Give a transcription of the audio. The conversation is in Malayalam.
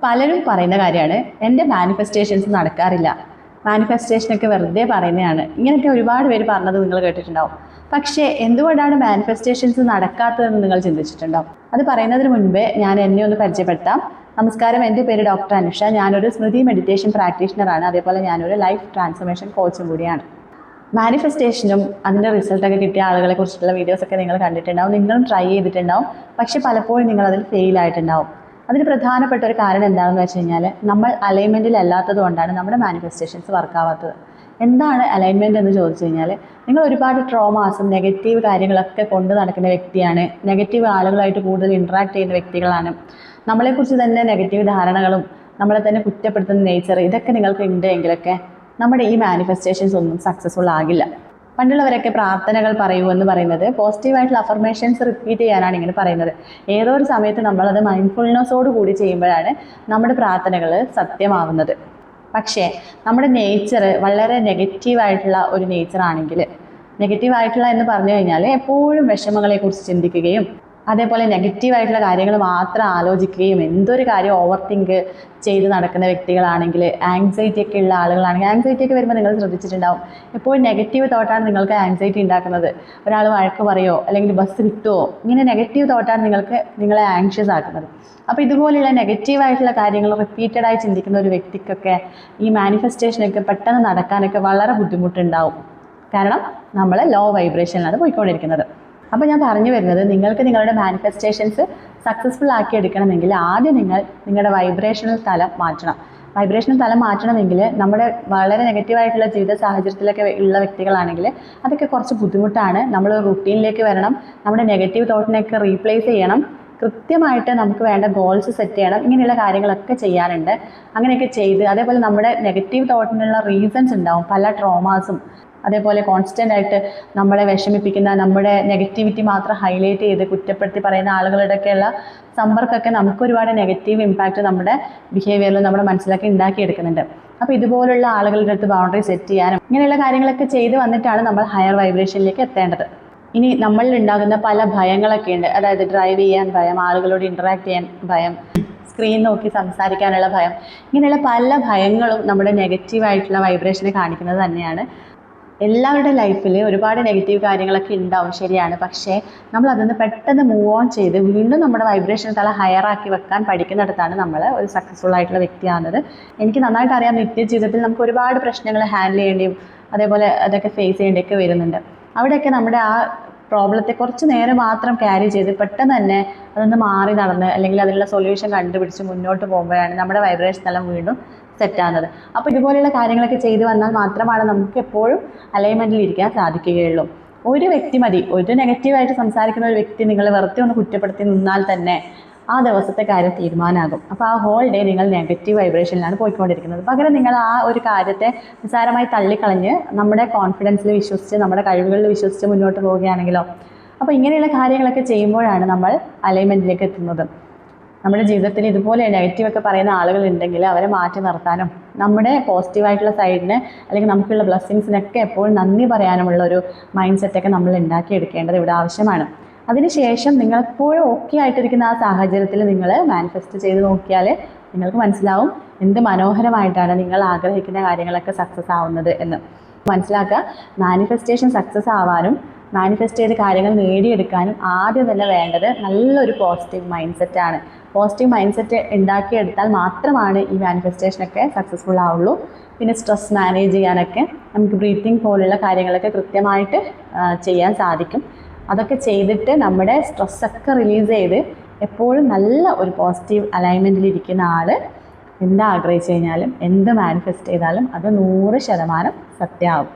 പലരും പറയുന്ന കാര്യമാണ് എൻ്റെ മാനിഫെസ്റ്റേഷൻസ് നടക്കാറില്ല, മാനിഫെസ്റ്റേഷനൊക്കെ വെറുതെ പറയുന്നതാണ്. ഇങ്ങനെയൊക്കെ ഒരുപാട് പേര് പറഞ്ഞത് നിങ്ങൾ കേട്ടിട്ടുണ്ടാവും. പക്ഷേ എന്തുകൊണ്ടാണ് മാനിഫെസ്റ്റേഷൻസ് നടക്കാത്തതെന്ന് നിങ്ങൾ ചിന്തിച്ചിട്ടുണ്ടാവും. അത് പറയുന്നതിന് മുൻപേ ഞാൻ എന്നെ ഒന്ന് പരിചയപ്പെടുത്താം. നമസ്കാരം, എൻ്റെ പേര് ഡോക്ടർ അനുഷ. ഞാനൊരു സ്മൃതി മെഡിറ്റേഷൻ പ്രാക്ടീഷണറാണ്. അതേപോലെ ഞാനൊരു ലൈഫ് ട്രാൻസ്ഫോർമേഷൻ കോച്ചും കൂടിയാണ്. മാനിഫെസ്റ്റേഷനും അതിൻ്റെ റിസൾട്ടൊക്കെ കിട്ടിയ ആളുകളെ കുറിച്ചിട്ടുള്ള വീഡിയോസൊക്കെ നിങ്ങൾ കണ്ടിട്ടുണ്ടാവും, നിങ്ങളും ട്രൈ ചെയ്തിട്ടുണ്ടാവും. പക്ഷേ പലപ്പോഴും നിങ്ങളതിൽ ഫെയിലായിട്ടുണ്ടാവും. അതിന് പ്രധാനപ്പെട്ട ഒരു കാരണം എന്താണെന്ന് വെച്ച് കഴിഞ്ഞാൽ, നമ്മൾ അലൈൻമെൻറ്റിൽ അല്ലാത്തത് കൊണ്ടാണ് നമ്മുടെ മാനിഫെസ്റ്റേഷൻസ് വർക്കാവാത്തത്. എന്താണ് അലൈൻമെൻറ്റ് എന്ന് ചോദിച്ചു കഴിഞ്ഞാൽ, നിങ്ങൾ ഒരുപാട് ട്രോമാസും നെഗറ്റീവ് കാര്യങ്ങളൊക്കെ കൊണ്ട് നടക്കുന്ന വ്യക്തിയാണ്, നെഗറ്റീവ് ആളുകളായിട്ട് കൂടുതൽ ഇൻട്രാക്ട് ചെയ്യുന്ന വ്യക്തികളാണ്, നമ്മളെക്കുറിച്ച് തന്നെ നെഗറ്റീവ് ധാരണകളും നമ്മളെ തന്നെ കുറ്റപ്പെടുത്തുന്ന നേച്ചർ ഇതൊക്കെ നിങ്ങൾക്ക് ഉണ്ട് എങ്കിലൊക്കെ നമ്മുടെ ഈ മാനിഫെസ്റ്റേഷൻസ് ഒന്നും സക്സസ്ഫുൾ ആകില്ല. പണ്ടുള്ളവരൊക്കെ പ്രാർത്ഥനകൾ പറയൂ എന്ന് പറയുന്നത് പോസിറ്റീവായിട്ടുള്ള അഫർമേഷൻസ് റിപ്പീറ്റ് ചെയ്യാനാണ് ഇങ്ങനെ പറയുന്നത്. ഏതോ ഒരു സമയത്ത് നമ്മളത് മൈൻഡ്ഫുൾനെസ്സോട് കൂടി ചെയ്യുമ്പോഴാണ് നമ്മുടെ പ്രാർത്ഥനകൾ സത്യമാവുന്നത്. പക്ഷേ നമ്മുടെ നേച്ചർ വളരെ നെഗറ്റീവായിട്ടുള്ള ഒരു നേച്ചറാണെങ്കിൽ, നെഗറ്റീവായിട്ടുള്ള എന്ന് പറഞ്ഞു കഴിഞ്ഞാൽ എപ്പോഴും വിഷമങ്ങളെക്കുറിച്ച് ചിന്തിക്കുകയും അതേപോലെ നെഗറ്റീവായിട്ടുള്ള കാര്യങ്ങൾ മാത്രം ആലോചിക്കുകയും എന്തൊരു കാര്യം ഓവർ തിങ്ക് ചെയ്ത് നടക്കുന്ന വ്യക്തികളാണെങ്കിൽ, ആങ്സൈറ്റി ഒക്കെ ഉള്ള ആളുകളാണെങ്കിൽ, ആങ്സൈറ്റി ഒക്കെ വരുമ്പോൾ നിങ്ങൾ ശ്രദ്ധിച്ചിട്ടുണ്ടാവും, എപ്പോഴും നെഗറ്റീവ് തോട്ടാണ് നിങ്ങൾക്ക് ആങ്സൈറ്റി ഉണ്ടാക്കുന്നത്. ഒരാൾ വഴക്ക് പറയുമോ അല്ലെങ്കിൽ ബസ് കിട്ടുമോ, ഇങ്ങനെ നെഗറ്റീവ് തോട്ടാണ് നിങ്ങളെ ആങ്ഷ്യസ് ആക്കുന്നത്. അപ്പോൾ ഇതുപോലെയുള്ള നെഗറ്റീവായിട്ടുള്ള കാര്യങ്ങൾ റിപ്പീറ്റഡായി ചിന്തിക്കുന്ന ഒരു വ്യക്തിക്കൊക്കെ ഈ മാനിഫെസ്റ്റേഷനൊക്കെ പെട്ടെന്ന് നടക്കാനൊക്കെ വളരെ ബുദ്ധിമുട്ടുണ്ടാവും. കാരണം നമ്മൾ ലോ വൈബ്രേഷനിലാണ് പോയിക്കൊണ്ടിരിക്കുന്നത്. അപ്പോൾ ഞാൻ പറഞ്ഞു വരുന്നത്, നിങ്ങൾക്ക് നിങ്ങളുടെ മാനിഫെസ്റ്റേഷൻസ് സക്സസ്ഫുൾ ആക്കി എടുക്കണമെങ്കിൽ ആദ്യം നിങ്ങളുടെ വൈബ്രേഷണൽ തലം മാറ്റണം. വൈബ്രേഷണൽ തലം മാറ്റണമെങ്കിൽ നമ്മുടെ വളരെ നെഗറ്റീവായിട്ടുള്ള ജീവിത സാഹചര്യത്തിലൊക്കെ ഉള്ള വ്യക്തികളാണെങ്കിൽ അതൊക്കെ കുറച്ച് ബുദ്ധിമുട്ടാണ്. നമ്മൾ റുട്ടീനിലേക്ക് വരണം, നമ്മുടെ നെഗറ്റീവ് തോട്ടിനെയൊക്കെ റീപ്ലേസ് ചെയ്യണം, കൃത്യമായിട്ട് നമുക്ക് വേണ്ട ഗോൾസ് സെറ്റ് ചെയ്യണം. ഇങ്ങനെയുള്ള കാര്യങ്ങളൊക്കെ ചെയ്യാനുണ്ട്. അങ്ങനെയൊക്കെ ചെയ്ത് അതേപോലെ നമ്മുടെ നെഗറ്റീവ് തോട്ടിനുള്ള റീസൺസ് ഉണ്ടാവും, പല ട്രോമാസും അതേപോലെ കോൺസ്റ്റൻ്റ് ആയിട്ട് നമ്മളെ വിഷമിപ്പിക്കുന്ന, നമ്മുടെ നെഗറ്റിവിറ്റി മാത്രം ഹൈലൈറ്റ് ചെയ്ത് കുറ്റപ്പെടുത്തി പറയുന്ന ആളുകളുടെയൊക്കെയുള്ള സമ്പർക്കമൊക്കെ നമുക്ക് ഒരുപാട് നെഗറ്റീവ് ഇമ്പാക്റ്റ് നമ്മുടെ ബിഹേവിയറിൽ നമ്മുടെ മനസ്സിലൊക്കെ ഉണ്ടാക്കിയെടുക്കുന്നുണ്ട്. അപ്പോൾ ഇതുപോലുള്ള ആളുകളുടെ അടുത്ത് ബൗണ്ടറി സെറ്റ് ചെയ്യാനും ഇങ്ങനെയുള്ള കാര്യങ്ങളൊക്കെ ചെയ്ത് വന്നിട്ടാണ് നമ്മൾ ഹയർ വൈബ്രേഷനിലേക്ക് എത്തേണ്ടത്. ഇനി നമ്മളിൽ ഉണ്ടാകുന്ന പല ഭയങ്ങളൊക്കെ ഉണ്ട്. അതായത് ഡ്രൈവ് ചെയ്യാൻ ഭയം, ആളുകളോട് ഇൻറ്ററാക്ട് ചെയ്യാൻ ഭയം, സ്ക്രീൻ നോക്കി സംസാരിക്കാനുള്ള ഭയം, ഇങ്ങനെയുള്ള പല ഭയങ്ങളും നമ്മുടെ നെഗറ്റീവായിട്ടുള്ള വൈബ്രേഷനെ കാണിക്കുന്നത് തന്നെയാണ്. എല്ലാവരുടെ ലൈഫിൽ ഒരുപാട് നെഗറ്റീവ് കാര്യങ്ങളൊക്കെ ഉണ്ടാവും, ശരിയാണ്. പക്ഷേ നമ്മൾ അതിൽ നിന്ന് പെട്ടെന്ന് മൂവ് ഓൺ ചെയ്ത് വീണ്ടും നമ്മുടെ വൈബ്രേഷൻ തല ഹയറാക്കി വെക്കാൻ പഠിക്കുന്നിടത്താണ് നമ്മൾ ഒരു സക്സസ്ഫുൾ ആയിട്ടുള്ള വ്യക്തിയാകുന്നത്. എനിക്ക് നന്നായിട്ട് അറിയാം, നിത്യജീവിതത്തിൽ നമുക്ക് ഒരുപാട് പ്രശ്നങ്ങൾ ഹാൻഡിൽ ചെയ്യേണ്ടിയും അതേപോലെ അതൊക്കെ ഫേസ് ചെയ്യേണ്ടിയൊക്കെ വരുന്നുണ്ട്. അവിടെയൊക്കെ നമ്മുടെ ആ പ്രോബ്ലത്തെ കുറച്ച് നേരം മാത്രം ക്യാരി ചെയ്ത് പെട്ടെന്ന് തന്നെ അതൊന്ന് മാറി നടന്ന് അല്ലെങ്കിൽ അതിനുള്ള സൊല്യൂഷൻ കണ്ടുപിടിച്ച് മുന്നോട്ട് പോകുമ്പോഴാണ് നമ്മുടെ വൈബ്രേഷൻ തലം വീണ്ടും സെറ്റാകുന്നത്. അപ്പോൾ ഇതുപോലെയുള്ള കാര്യങ്ങളൊക്കെ ചെയ്തു വന്നാൽ മാത്രമാണ് നമുക്ക് എപ്പോഴും അലൈൻമെൻറ്റിൽ ഇരിക്കാൻ സാധിക്കുകയുള്ളൂ. ഒരു വ്യക്തി മതി, ഒരു നെഗറ്റീവായിട്ട് സംസാരിക്കുന്ന ഒരു വ്യക്തി നിങ്ങൾ വെറുതെ ഒന്ന് കുറ്റപ്പെടുത്തി നിന്നാൽ തന്നെ ആ ദിവസത്തെ കാര്യം തീരുമാനമാകും. അപ്പോൾ ആ ഹോൾ ഡേ നിങ്ങൾ നെഗറ്റീവ് വൈബ്രേഷനിലാണ് പോയിക്കൊണ്ടിരിക്കുന്നത്. പകരം നിങ്ങൾ ആ ഒരു കാര്യത്തെ നിസ്സാരമായി തള്ളിക്കളഞ്ഞ് നമ്മുടെ കോൺഫിഡൻസിൽ വിശ്വസിച്ച് നമ്മുടെ കഴിവുകളിൽ വിശ്വസിച്ച് മുന്നോട്ട് പോവുകയാണെങ്കിലോ, അപ്പോൾ ഇങ്ങനെയുള്ള കാര്യങ്ങളൊക്കെ ചെയ്യുമ്പോഴാണ് നമ്മൾ അലൈൻമെൻറ്റിലേക്ക് എത്തുന്നത്. നമ്മുടെ ജീവിതത്തിൽ ഇതുപോലെ നെഗറ്റീവൊക്കെ പറയുന്ന ആളുകളുണ്ടെങ്കിൽ അവരെ മാറ്റി നിർത്താനും നമ്മുടെ പോസിറ്റീവായിട്ടുള്ള സൈഡിന് അല്ലെങ്കിൽ നമുക്കുള്ള ബ്ലെസ്സിങ്സിനൊക്കെ എപ്പോഴും നന്ദി പറയാനുമുള്ള ഒരു മൈൻഡ് സെറ്റൊക്കെ നമ്മൾ ഉണ്ടാക്കിയെടുക്കേണ്ടത് ഇവിടെ ആവശ്യമാണ്. അതിനുശേഷം നിങ്ങളെപ്പോഴും ഓക്കെ ആയിട്ടിരിക്കുന്ന ആ സാഹചര്യത്തിൽ നിങ്ങൾ മാനിഫെസ്റ്റ് ചെയ്ത് നോക്കിയാൽ നിങ്ങൾക്ക് മനസ്സിലാവും എന്ത് മനോഹരമായിട്ടാണ് നിങ്ങൾ ആഗ്രഹിക്കുന്ന കാര്യങ്ങളൊക്കെ സക്സസ് ആവുന്നത് എന്ന്. മനസ്സിലാക്കുക, മാനിഫെസ്റ്റേഷൻ സക്സസ് ആവാനും മാനിഫെസ്റ്റ് ചെയ്ത് കാര്യങ്ങൾ നേടിയെടുക്കാനും ആദ്യം തന്നെ വേണ്ടത് നല്ലൊരു പോസിറ്റീവ് മൈൻഡ് സെറ്റാണ്. പോസിറ്റീവ് മൈൻഡ് സെറ്റ് ഉണ്ടാക്കിയെടുത്താൽ മാത്രമാണ് ഈ മാനിഫെസ്റ്റേഷനൊക്കെ സക്സസ്ഫുൾ ആവുള്ളൂ. പിന്നെ സ്ട്രെസ് മാനേജ് ചെയ്യാനൊക്കെ നമുക്ക് ബ്രീത്തിങ് പോലുള്ള കാര്യങ്ങളൊക്കെ കൃത്യമായിട്ട് ചെയ്യാൻ സാധിക്കും. അതൊക്കെ ചെയ്തിട്ട് നമ്മുടെ സ്ട്രെസ്സൊക്കെ റിലീസ് ചെയ്ത് എപ്പോഴും നല്ല ഒരു പോസിറ്റീവ് അലൈൻമെൻറ്റിലിരിക്കുന്ന ആൾ എന്താഗ്രഹിച്ചു കഴിഞ്ഞാലും എന്ത് മാനിഫെസ്റ്റ് ചെയ്താലും അത് 100% സത്യമാവും.